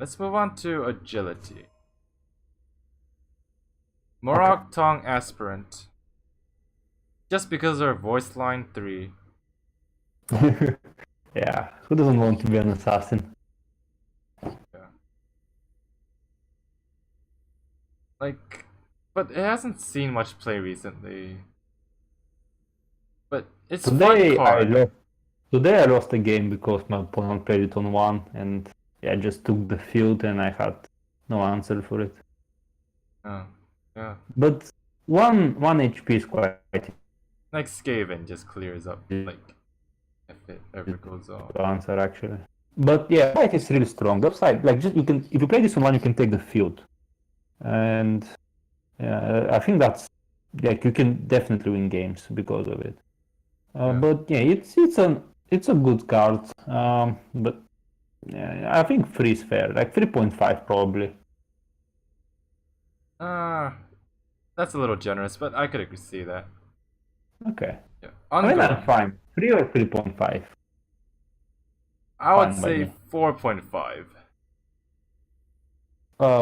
let's move on to agility. Morag, Tong, Aspirant. Just because they're voice line 3. Yeah, who doesn't want to be an assassin? Yeah. Like, but it hasn't seen much play recently. But it's Today fun I card. lost. Today I lost the game because my opponent played it on 1, and I just took the field and I had no answer for it. Oh, yeah. But one HP is quite Like Skaven just clears up, like, if it ever goes off. to answer actually. But yeah, fight is really strong. The upside, like just you can, if you play this on 1, you can take the field, and yeah, I think that's like you can definitely win games because of it. Yeah. But yeah, it's a good card. But yeah, I think 3 is fair, like 3.5 probably. That's a little generous, but I could see that. Okay. Yeah. I mean, I'm Ungolim. fine. 3 or 3.5. I would Fine by say me. 4.5.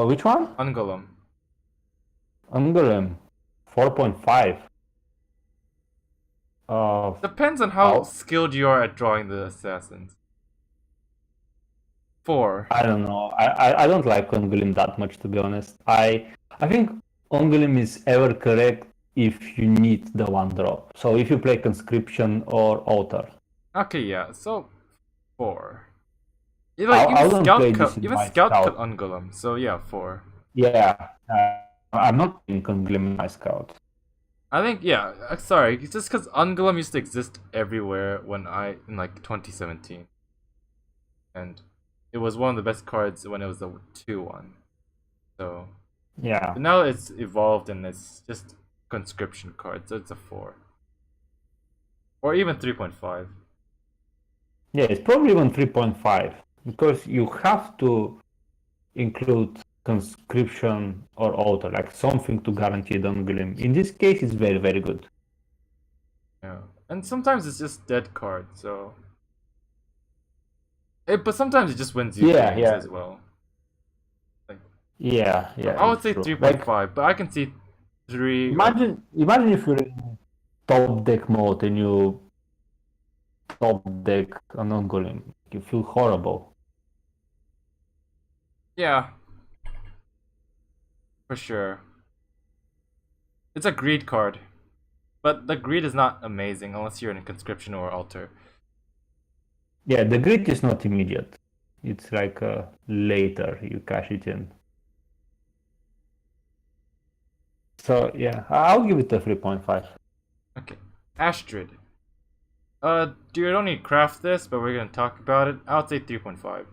Which one? Ungolim. Ungolim. 4.5. Depends on how skilled you are at drawing the assassins. 4. I don't know. I don't like Ungolim that much, to be honest. I think Ungolim is ever correct if you need the 1 drop. So if you play Conscription or Altar. Okay, yeah, so 4. I wouldn't play this in Even my Scout cut Scout. Ungolim, so yeah, 4. Yeah, I'm not playing Ungolim in my Scout. I think, yeah, sorry, it's just because Ungolim used to exist everywhere in like 2017. And it was one of the best cards when it was a 2-1. So, Yeah. but now it's evolved and it's just conscription card, so it's a 4. Or even 3.5. Yeah, it's probably even 3.5 because you have to include conscription or altar, like something to guarantee the Ungolim. In this case, it's very, very good. Yeah. And sometimes it's just dead card, so. But sometimes it just wins you games as well. Like, yeah, I would say true. 3.5, but I can see 3. Imagine if you're in top deck mode and you top deck an Ungolim. You feel horrible. Yeah. For sure. It's a greed card. But the greed is not amazing unless you're in a conscription or altar. Yeah, the greed is not immediate. It's like later you cash it in. So yeah, I'll give it a 3.5. Okay. Astrid. You don't need craft this, but we're gonna talk about it. I would say 3.5.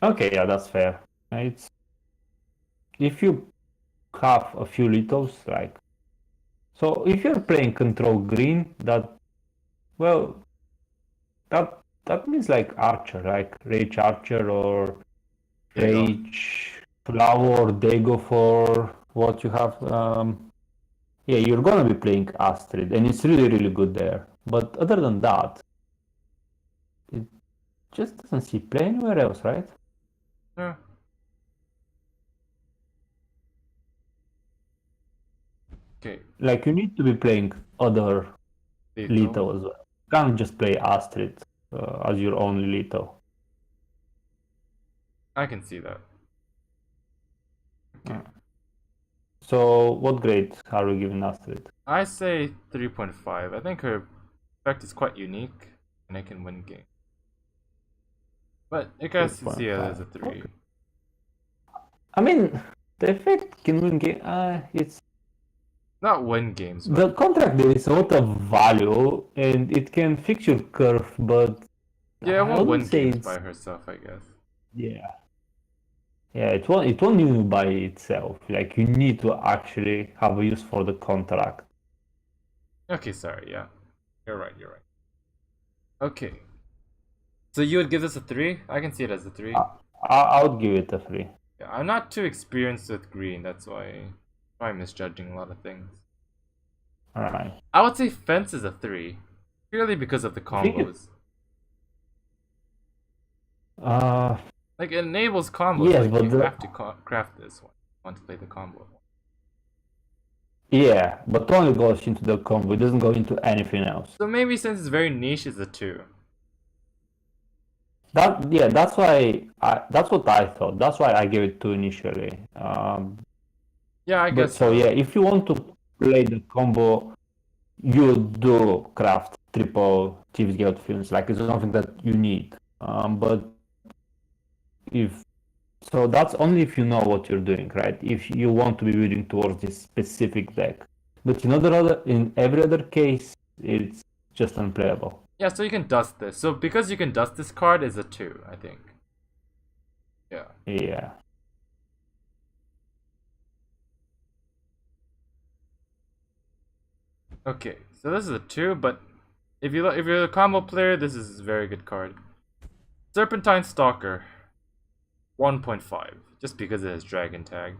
Okay, yeah, that's fair. It's if you have a few littles, like so if you're playing control green, that means like archer, like rage archer or rage flower, they go for what you have. Yeah, you're gonna be playing Astrid, and it's really, really good there. But other than that, it just doesn't see play anywhere else, right? Yeah. Okay. Like you need to be playing other lethal as well. You can't just play Astrid as your only lethal. I can see that. Okay. So what grade are we giving Astrid? I say 3.5. I think her effect is quite unique and it can win games. But it has to see it as a 3. Okay. I mean, the effect can win game. It's not win games. But... The contract there is a lot of value and it can fix your curve, but yeah, it won't win games by herself, I guess. Yeah. Yeah, it won't win by itself. Like you need to actually have a use for the contract. Okay, sorry, yeah. You're right. Okay. So you would give this a 3? I can see it as a 3. I would give it a 3. Yeah, I'm not too experienced with green, that's why I'm misjudging a lot of things. Alright. I would say fence is a 3. Purely because of the combos. Uh, Like it enables combos. yes, Like but you have to craft this one. If you want to play the combo. yeah, but only goes into the combo. It doesn't go into anything else. So maybe since it's very niche, it's a 2. That's why that's what I thought. That's why I gave it 2 initially. Yeah, I But guess so so. yeah, if you want to play the combo, you do craft triple Thieves Guild films. Like it's something that you need. But if so, that's only if you know what you're doing, right? If you want to be building towards this specific deck. But in every other case, it's just unplayable. Yeah, so you can dust this. So because you can dust this card is a 2, I think. Yeah. Yeah. Okay, so this is a 2, but if you're a combo player, this is a very good card. Serpentine Stalker, 1.5, just because it has Dragon Tag,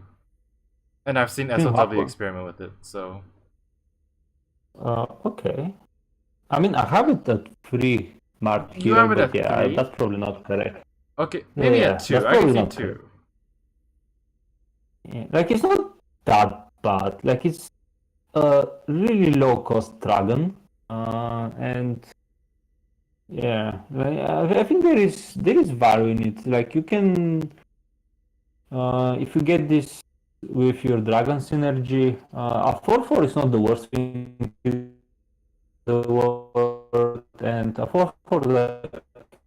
and I've seen SOW experiment with it. So. Okay. I mean, I have it at 3 marked You here, have it but at yeah, 3? that's probably not correct. Okay, maybe Yeah, at 2. that's I can probably see not 2. correct. Yeah, like it's not that bad. Like it's a really low cost dragon, and yeah, like, I think there is value in it. Like you can, if you get this with your dragon synergy, a 4/4 is not the worst thing in the world, and a 4/4 that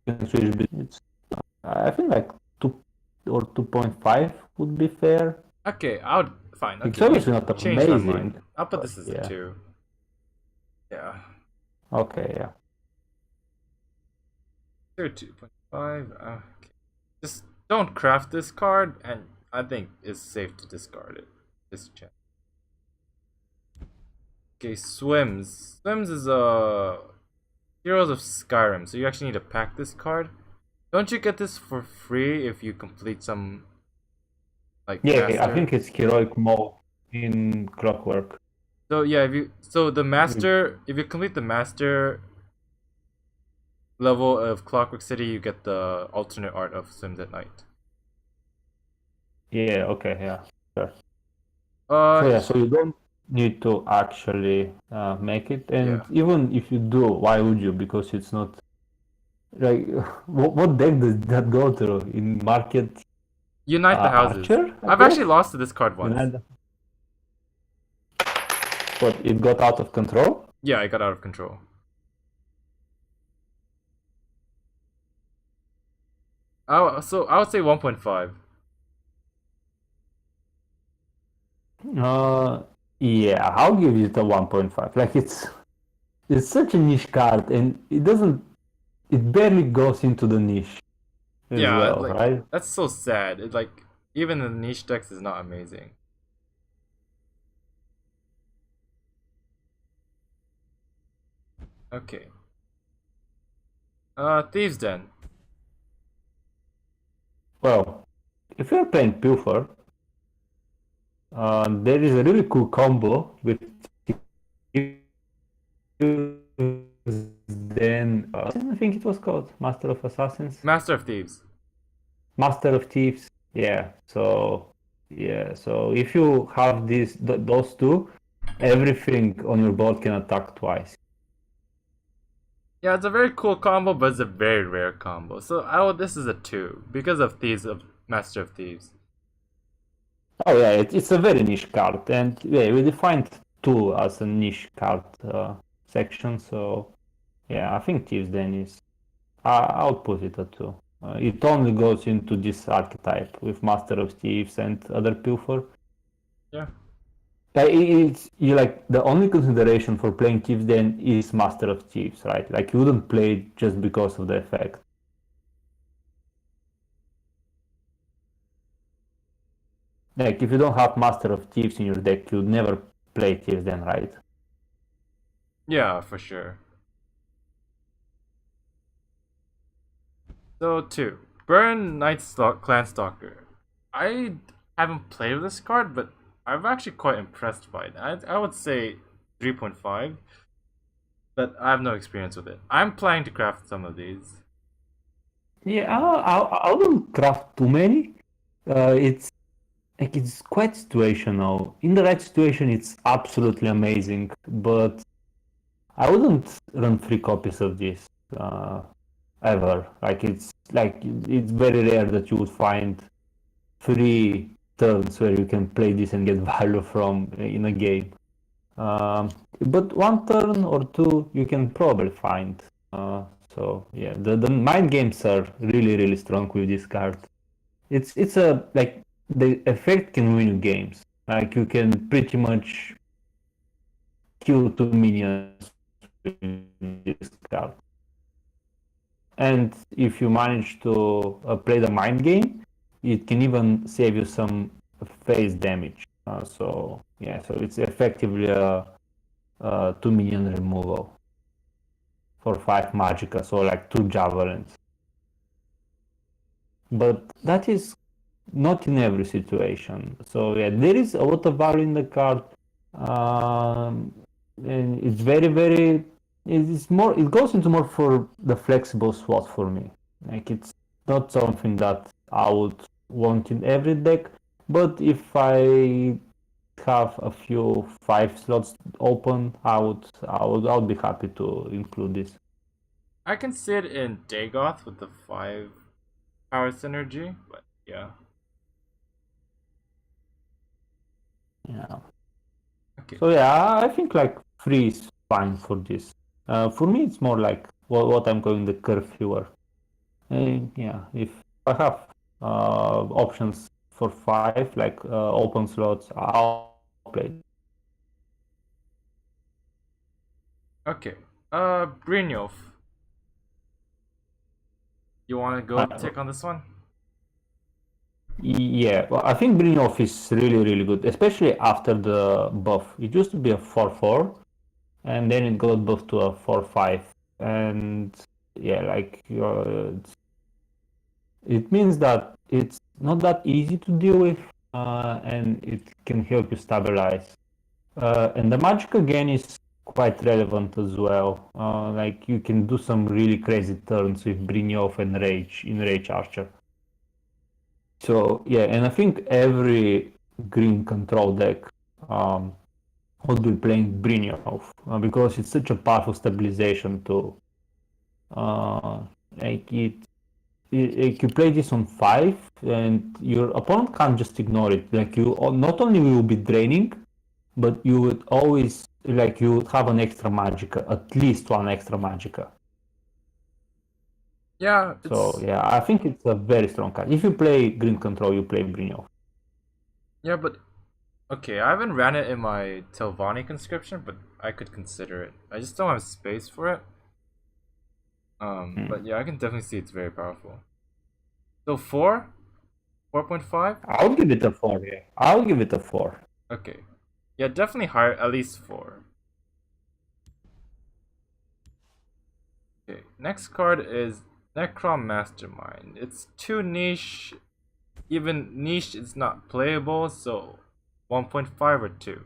can switch. It's I think like 2 or 2.5 would be fair. Okay, I would fine. It's Okay, you obviously not changed my amazing, mind. I'll put but this as a yeah. 2. Yeah, Okay, yeah. 2.5. Okay. Just don't craft this card, and I think it's safe to discard it. This check. Okay, Swims. Swims is Heroes of Skyrim, so you actually need to pack this card. Don't you get this for free if you complete some like Yeah, master? I think it's heroic mode in Clockwork. So yeah, if you complete the master level of Clockwork City, you get the alternate art of Swims at Night. Yeah, okay, yeah, sure. Uh, So yeah, so you don't need to actually make it, and yeah. even if you do, why would you? Because it's not like what deck does that go through in market? Unite the houses. Archer, I I've guess? actually lost to this card once. Unite But it got out of control? Yeah, I got out of control. So I would say 1.5. Yeah, I'll give it a 1.5. Like it's such a niche card, and it barely goes into the niche as Yeah, well, like right? that's so sad. It like even the niche decks is not amazing. Okay. Thieves Den. Well, if you're playing Pilfer, there is a really cool combo with then I think it was called Master of Assassins. Master of Thieves. Master of Thieves. Yeah. So if you have those two, everything on your board can attack twice. Yeah, it's a very cool combo, but it's a very rare combo. So this is a 2 because of Thieves of Master of Thieves. Oh yeah, it's a very niche card, and yeah, we defined 2 as a niche card section. So yeah, I think Thieves then is. I'll put it at 2. It only goes into this archetype with Master of Thieves and other Pilfer. Yeah. It's you like the only consideration for playing Thieves then is Master of Thieves, right? Like you wouldn't play it just because of the effect. Like if you don't have Master of Thieves in your deck, you'd never play Thieves then, right? Yeah, for sure. So 2. Berne Clan Stalker. I haven't played with this card, but I'm actually quite impressed by it. I would say 3.5, but I have no experience with it. I'm planning to craft some of these. Yeah, I wouldn't craft too many. It's like it's quite situational. In the right situation, it's absolutely amazing, but I wouldn't run 3 copies of this ever. It's very rare that you would find 3 turns where you can play this and get value from in a game. Um, but 1 turn or 2 you can probably find. So yeah, the mind games are really strong with this card. It's a like the effect can win you games. Like you can pretty much kill 2 minions with this card. And if you manage to play the mind game, it can even save you some phase damage. So yeah, so it's effectively a 2 minion removal for 5 magicka, so like 2 javelins. But that is not in every situation. So yeah, there is a lot of value in the card, and it's very. It's more. It goes into more for the flexible slot for me. Like it's not something that I would want in every deck. But if I have a few 5 slots open, I would be happy to include this. I can see it in Dagoth with the 5 power synergy, but yeah. Yeah. Okay. So yeah, I think like 3 is fine for this. For me, it's more like what I'm calling the curve viewer. Yeah, if I have options for 5, like open slots, I'll play. Okay. Brynolf. You wanna go Uh, take on this one? yeah, well, I think Brynolf is really good, especially after the buff. It used to be a 4/4, and then it got buffed to a 4/5, and yeah, like it means that it's not that easy to deal with, and it can help you stabilize. And the magic again is quite relevant as well. Like you can do some really crazy turns with Brynolf and Rage in Rage Archer. So yeah, and I think every green control deck would be playing Brynolf because it's such a powerful stabilization tool. Uh, like if you play this on 5 and your opponent can't just ignore it. Like you not only will be draining, but you would always like you would have an extra magicka, at least 1 extra magicka. Yeah, So it's yeah, I think it's a very strong card. If you play green control, you play Brynolf. yeah, but okay. I haven't ran it in my Telvanni conscription, but I could consider it. I just don't have space for it. But Hmm. yeah, I can definitely see it's very powerful. So 4.5. I'll give it a 4. Yeah, I'll give it a 4. Okay, yeah, definitely higher, at least 4. Okay, next card is Necrom Mastermind. It's too niche. Even niche is not playable, so 1.5 or 2.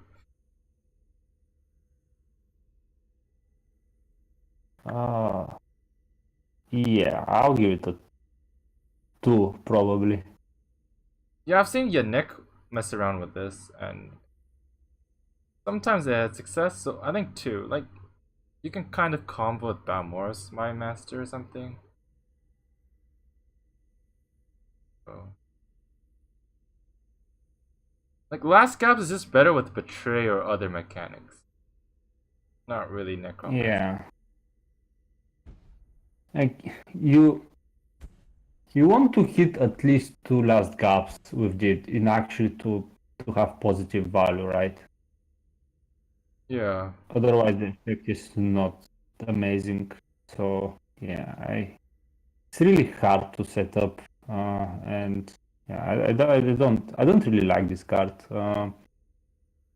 Uh, yeah, I'll give it a 2 probably. Yeah, I've seen Yannick mess around with this, and sometimes they had success, so I think 2. Like, you can kind of combo with Balmor's My Master or something. So. Like, Last Gaps is just better with Betray or other mechanics. Not really Necromancer. Yeah, like you want to hit at least 2 last gaps with it in actually to have positive value, right? Yeah. Otherwise, the effect is not amazing. So yeah, it's really hard to set up, and yeah, I don't really like this card.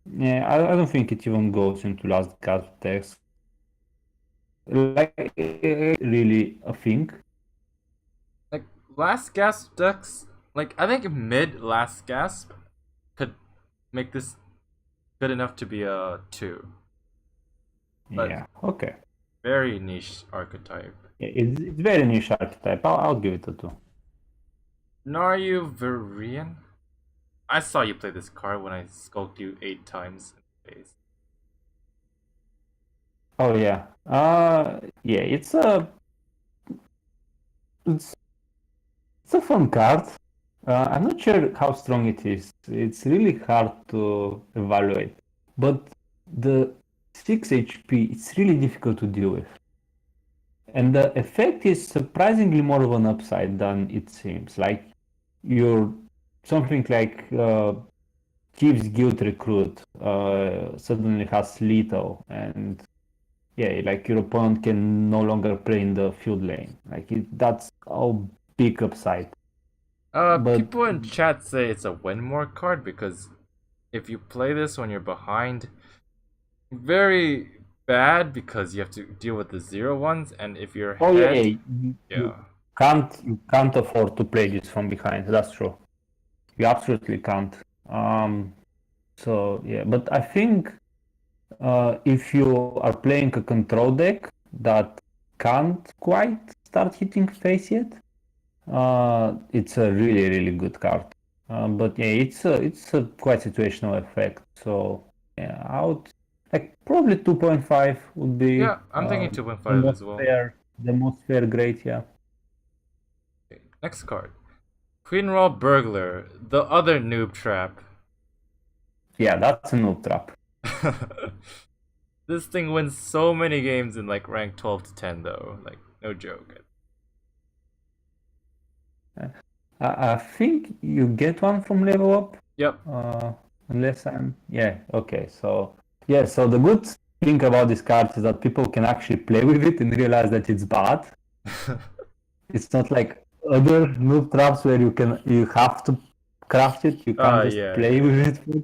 Yeah, I don't think it even goes into last gasp text. Like really a thing. Like, Last Gasp decks, like, I think mid Last Gasp could make this good enough to be a 2. But Yeah. Okay. very niche archetype. It's very niche archetype. I'll give it a 2. Naryu Varian? I saw you play this card when I skulked you 8 times in the face. Oh yeah. Yeah, it's it's a fun card. I'm not sure how strong it is. It's really hard to evaluate. But the 6 HP, it's really difficult to deal with. And the effect is surprisingly more of an upside than it seems. Like you're something like Thieves Guild Recruit suddenly has lethal, and yeah, like your opponent can no longer play in the field lane. That's a big upside. But People in chat say it's a win more card because if you play this when you're behind, very bad because you have to deal with the 0-1s, and if you're oh yeah, ahead, you yeah. can't afford to play this from behind. That's true. You absolutely can't. So yeah, but I think if you are playing a control deck that can't quite start hitting face yet, it's a really good card. But yeah, it's a quite situational effect. So yeah, I would like probably 2.5 would be Yeah, I'm thinking the 2.5 most as well. fair grade. Yeah. Okay, next card. Brynolf Burglar, the other noob trap. Yeah, that's a noob trap. This thing wins so many games in like rank 12 to 10 though. Like, no joke. I think you get one from level up. Yep. Unless I'm yeah, okay. So yeah, so the good thing about this card is that people can actually play with it and realize that it's bad. It's not like other noob traps where you have to craft it, you can't just Yeah, play yeah. with it.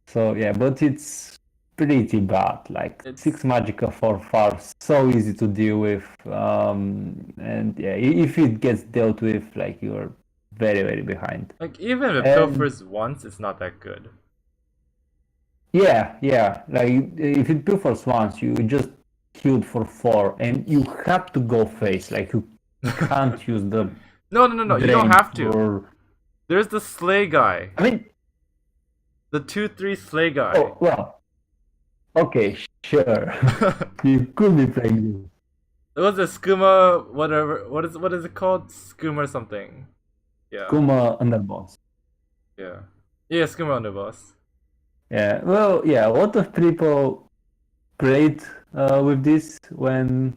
So yeah, but it's pretty bad. Like It's 6 Magicka for far, so easy to deal with. And yeah, if it gets dealt with, like you're very behind. like even if it And pilfers once, it's not that good. yeah. Like if it pilfers once, you just healed for 4, and you have to go face. Like you can't use the No. You don't drain have to. for. There's the Slay guy. I mean, The 2/3 Slay guy. oh well, okay, sure. You could be playing It was a skooma, whatever. What is it called? Skooma or something. Yeah. Kuma Underboss. Yeah. Yeah, skooma underboss. Yeah, well, yeah, a lot of people played with this when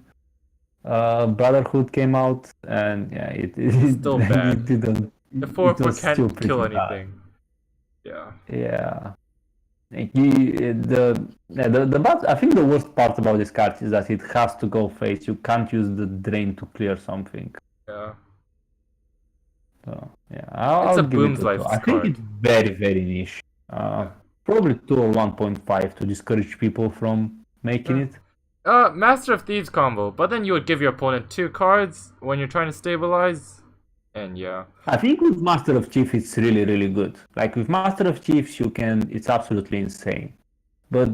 Brotherhood came out, and yeah, It's still bad. it didn't. The It 4/4 was still can't kill pretty bad. anything. Yeah. Yeah. Like the bad, I think the worst part about this card is that it has to go face. You can't use the drain to clear something. Yeah. So yeah, It's I'll a give it Boom's a 2. Life I think card. it's very niche. Probably 2 or 1.5 to discourage people from making it. Master of Thieves combo, but then you would give your opponent 2 cards when you're trying to stabilize. And yeah. I think with Master of Chief it's really good. Like with Master of Chiefs it's absolutely insane. But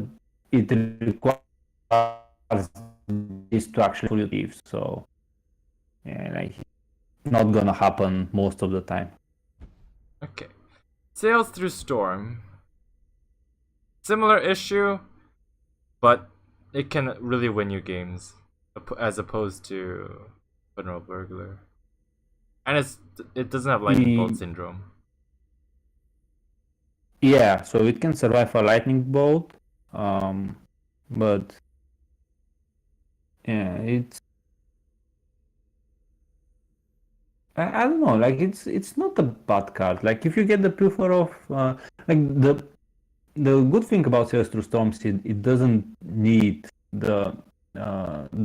it requires this to actually fully Chief, so yeah, like not gonna happen most of the time. Okay. Sails Through Storm. Similar issue, but it can really win you games as opposed to Brynolf Burglar. And it doesn't have lightning bolt syndrome. Yeah, so it can survive a lightning bolt, but yeah, I don't know, like it's not a bad card. Like if you get the pilfer of like the good thing about Sails Through Storms is it doesn't need the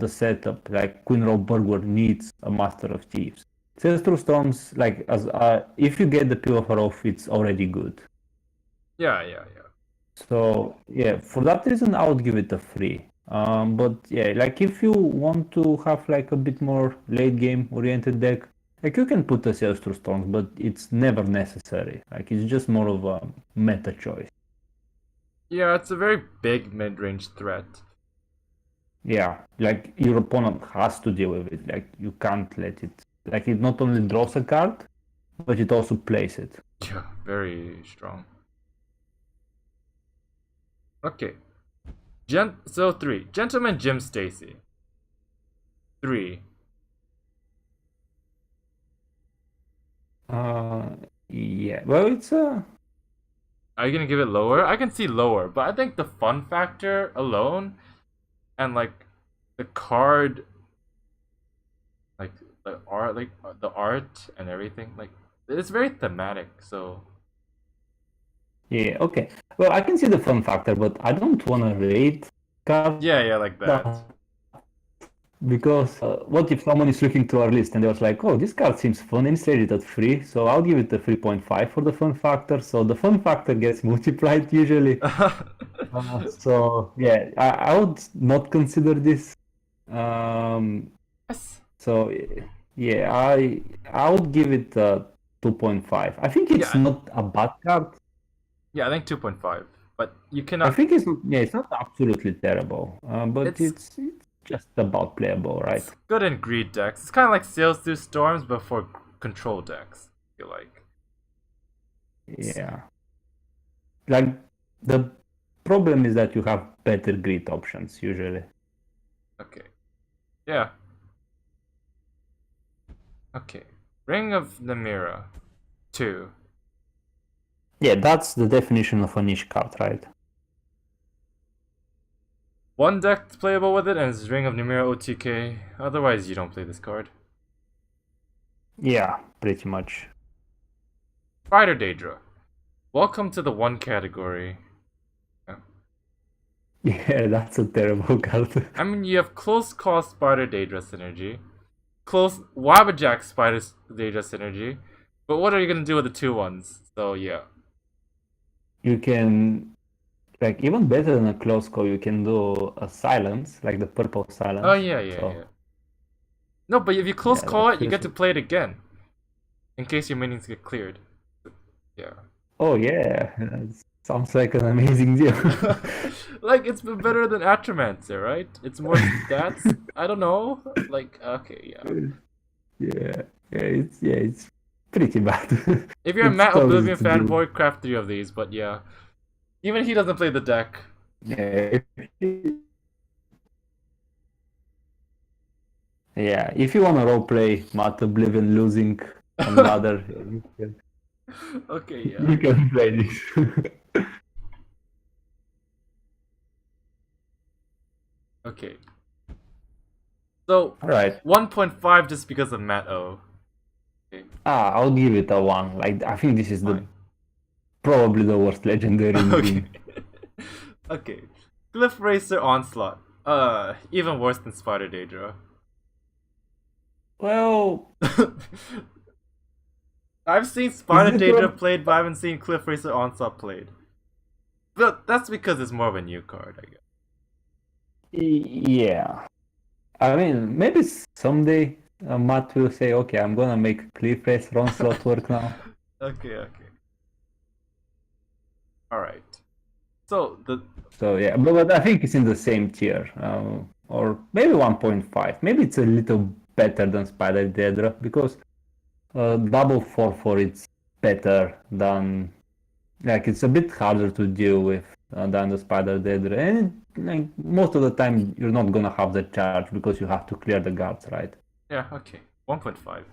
setup. Like Queen Burglar needs a Master of Thieves. Sails Through Storms, like as if you get the pilfer off, it's already good. Yeah. So yeah, for that reason, I would give it a 3. But yeah, like if you want to have like a bit more late game oriented deck, like you can put a Sails Through Storms, but it's never necessary. Like it's just more of a meta choice. Yeah, it's a very big mid-range threat. yeah, like your opponent has to deal with it. Like you can't let it. Like it not only draws a card, but it also plays it. Yeah, very strong. Okay. So 3. Gentleman Jim Stacy. 3. Yeah. Well, it's Are you gonna give it lower? I can see lower, but I think the fun factor alone and like the card, like the art and everything, like it's very thematic. So yeah. Okay. Well, I can see the fun factor, but I don't want to rate cards yeah, like that. because what if someone is looking through our list and they're like, oh, this card seems fun and it's rated at 3, so I'll give it a 3.5 for the fun factor. So the fun factor gets multiplied usually. So yeah, I would not consider this. Yes. So yeah, I would give it a 2.5. I think it's Yeah, not a bad card. yeah, I think 2.5. But you I cannot. think it's not absolutely terrible, but It's it's just about playable, right? it's good in greed decks. It's kind of like Sails Through Storms, but for control decks. I feel like. Yeah. Like the problem is that you have better grid options usually. Okay. Yeah. Okay. Ring of Namira. 2. Yeah, that's the definition of a niche card, right? One deck playable with it, and it's Ring of Namira OTK. Otherwise, you don't play this card. Yeah, pretty much. Spider Daedra. Welcome to the one category. Yeah, that's a terrible card. I mean, you have Close Call Spider Daedra synergy, Close Wabbajack Spider Daedra synergy, but what are you gonna do with the 2-1s? So yeah. You can, like, even better than a close call, you can do a silence, like the purple silence. Oh yeah. So, No, but if you close yeah, call that's it, you get to pretty- play it again, in case your minions get cleared. Yeah. Oh, yeah, that sounds like an amazing deal. Like it's better than Atromancer, right? It's more stats. I don't know. Like okay, yeah. It's pretty bad. If you're a It's Matt so easy Oblivion to deal. fanboy, craft 3 of these. But yeah, even he doesn't play the deck. Yeah, if you want to roleplay Matt Oblivion losing on ladder, Okay, you yeah. can play this. Okay. So Alright. 1.5 just because of Matt O. Okay, I'll give it a 1. Like, I think this is fine. probably the worst legendary in Okay. green. Okay. Cliff Racer Onslaught. Even worse than Spider Daedra. Well, I've seen Spider it Daedra worth- played, but I haven't seen Cliff Racer Onslaught played. But that's because it's more of a new card, I guess. yeah. I mean, maybe someday Matt will say, okay, I'm gonna make Cliff Racer Onslaught work now. Okay. Alright. So, So yeah, but I think it's in the same tier, or maybe 1.5. Maybe it's a little better than Spider Daedra because double 4/4 it's better than, like, it's a bit harder to deal with than the Spider Daedra, and like most of the time you're not gonna have the charge because you have to clear the guards, right? yeah, okay. 1.5.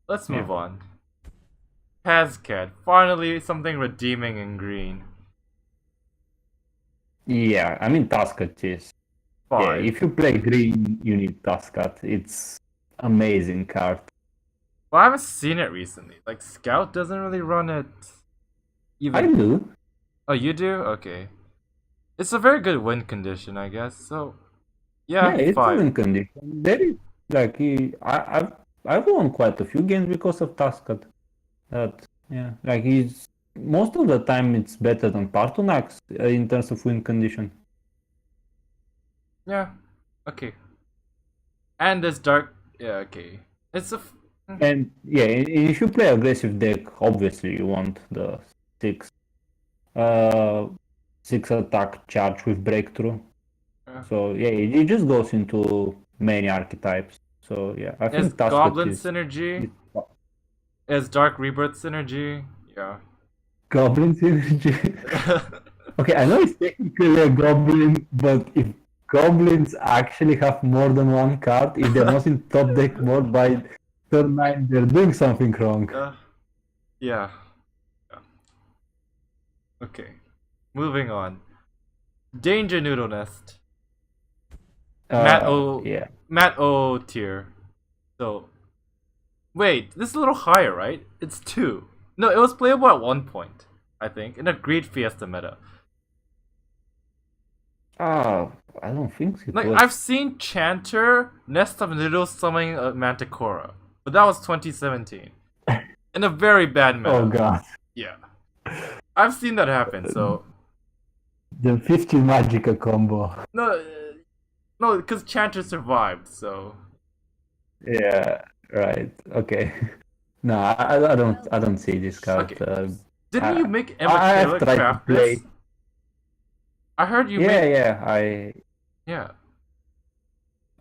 Let's Yeah. move on. Tazkad. Finally, something redeeming in green. Yeah, I mean Tazkad is. Yeah, 5. if you play green, you need Tazkad. It's amazing card. Well, I haven't seen it recently. Like, Scout doesn't really run it. I Even. do. Oh, you do? Okay. It's a very good win condition, I guess. So, yeah, Yeah, it's 5. in condition. There is like I've won quite a few games because of Tazkad. That yeah, like he's most of the time it's better than Partonax in terms of win condition. Yeah. Okay. And this dark. Yeah, okay. It's a. And yeah, if you play aggressive deck, obviously you want the uh 6 attack charge with breakthrough. So yeah, it just goes into many archetypes. So yeah, I Is think Tazkad Goblin is synergy? Is Dark Rebirth synergy? Yeah. Goblin synergy. Okay, I know it's technically a goblin, but if goblins actually have more than one card, if they're not in top deck mode by turn 9, they're doing something wrong. Yeah. Yeah. Okay. Moving on. Danger Noodle Nest. Yeah. Matt O tier. So wait, this is a little higher, right? It's 2. No, it was playable at one point, I think, in a Great Fiesta meta. Ah, I don't think it Like, was. I've seen Chanter, Nest of Noodles summoning a Manticora, but that was 2017. In a very bad meta. Oh god. Yeah. I've seen that happen, so. The 50 Magica combo. No, because Chanter survived, so. Yeah, right. Okay. No, I don't see this card. Okay. Didn't you make Emma I've Taylor tried to craft play. this? I heard you Yeah, made. yeah.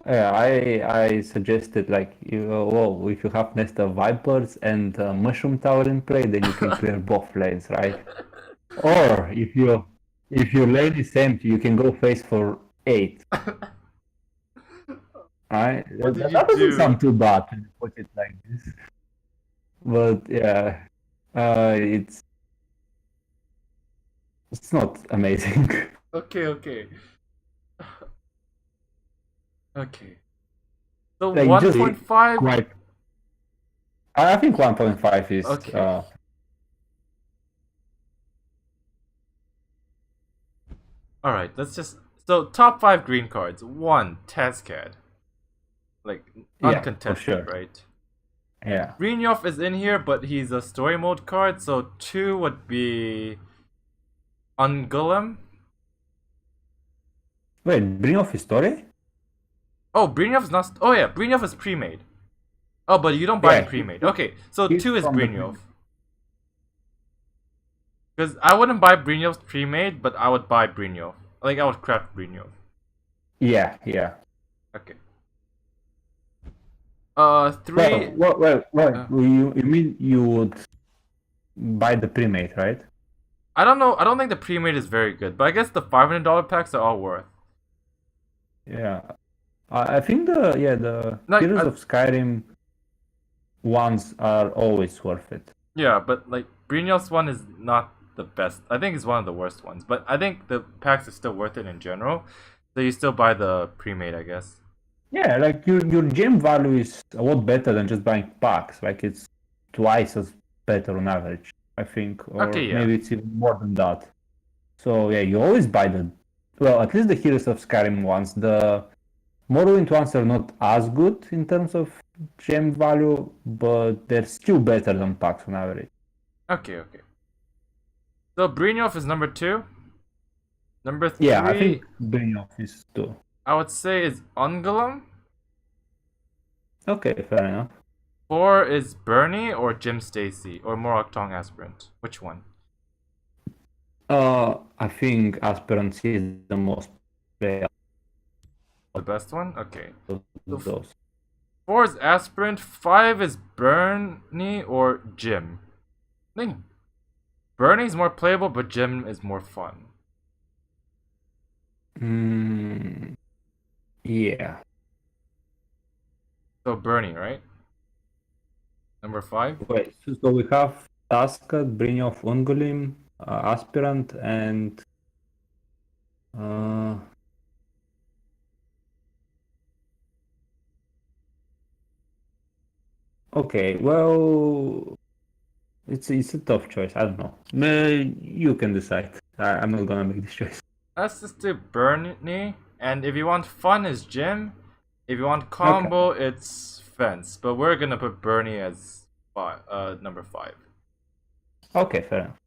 Yeah. I suggested like well, if you have Nest of Vipers and Mushroom Tower in play, then you can clear both lanes, right? Or if your lane is empty, you can go face for 8. Right? What did you That doesn't do? sound too bad when you put it like this. But yeah, it's not amazing. Okay. Okay. So Like just 1.5? quite. I think 1.5 is Okay. Alright, let's just. So, top 5 green cards. 1, Tazkad. Like, yeah, uncontested, for sure. right? Yeah. Brynolf is in here, but he's a story mode card, so 2 would be. Ungolim? Wait, Brynolf is story? Oh, Brynolf's not. Oh, yeah, Brynolf is pre made. Oh, but you don't buy Yeah, the pre made. Okay, so he's 2 is from the Brynolf. Because I wouldn't buy Brynolf's pre made, but I would buy Brynolf. Like, I would craft Brynolf. Yeah. Okay. 3. Well, you mean you would buy the pre-made, right? I don't know. I don't think the pre made is very good, but I guess the $500 packs are all worth. Yeah. I think the Like, Heroes of Skyrim ones are always worth it. Yeah, but like Brynolf's one is not the best. I think it's one of the worst ones, but I think the packs are still worth it in general. So you still buy the pre-made, I guess. Yeah, like your gem value is a lot better than just buying packs. Like it's twice as better on average, I think, or Okay, yeah. maybe it's even more than that. So yeah, you always buy at least the Heroes of Skyrim ones. The Morrowind ones are not as good in terms of gem value, but they're still better than packs on average. Okay. So Brynolf is number 2. Number 3, Yeah, I think Brynolf is too. I would say is Ungolim. Okay, fair enough. 4 is Berne or Jim Stacy or Morag Tong Aspirant. Which one? I think Aspirant is the most playable The best one? Okay. of those. 4 is Aspirant. 5 is Berne or Jim. I think Berne is more playable, but Jim is more fun. Yeah. So Berne, right? Number 5? Wait, so we have Tazkad, Brynolf, Ungolim, Aspirant, and okay, well, it's a tough choice. I don't know. You can decide. I'm not gonna make this choice. Let's just do Berne, and if you want fun, is Jim. If you want combo, it's Fence. But we're gonna put Berne as number 5. Okay, fair enough.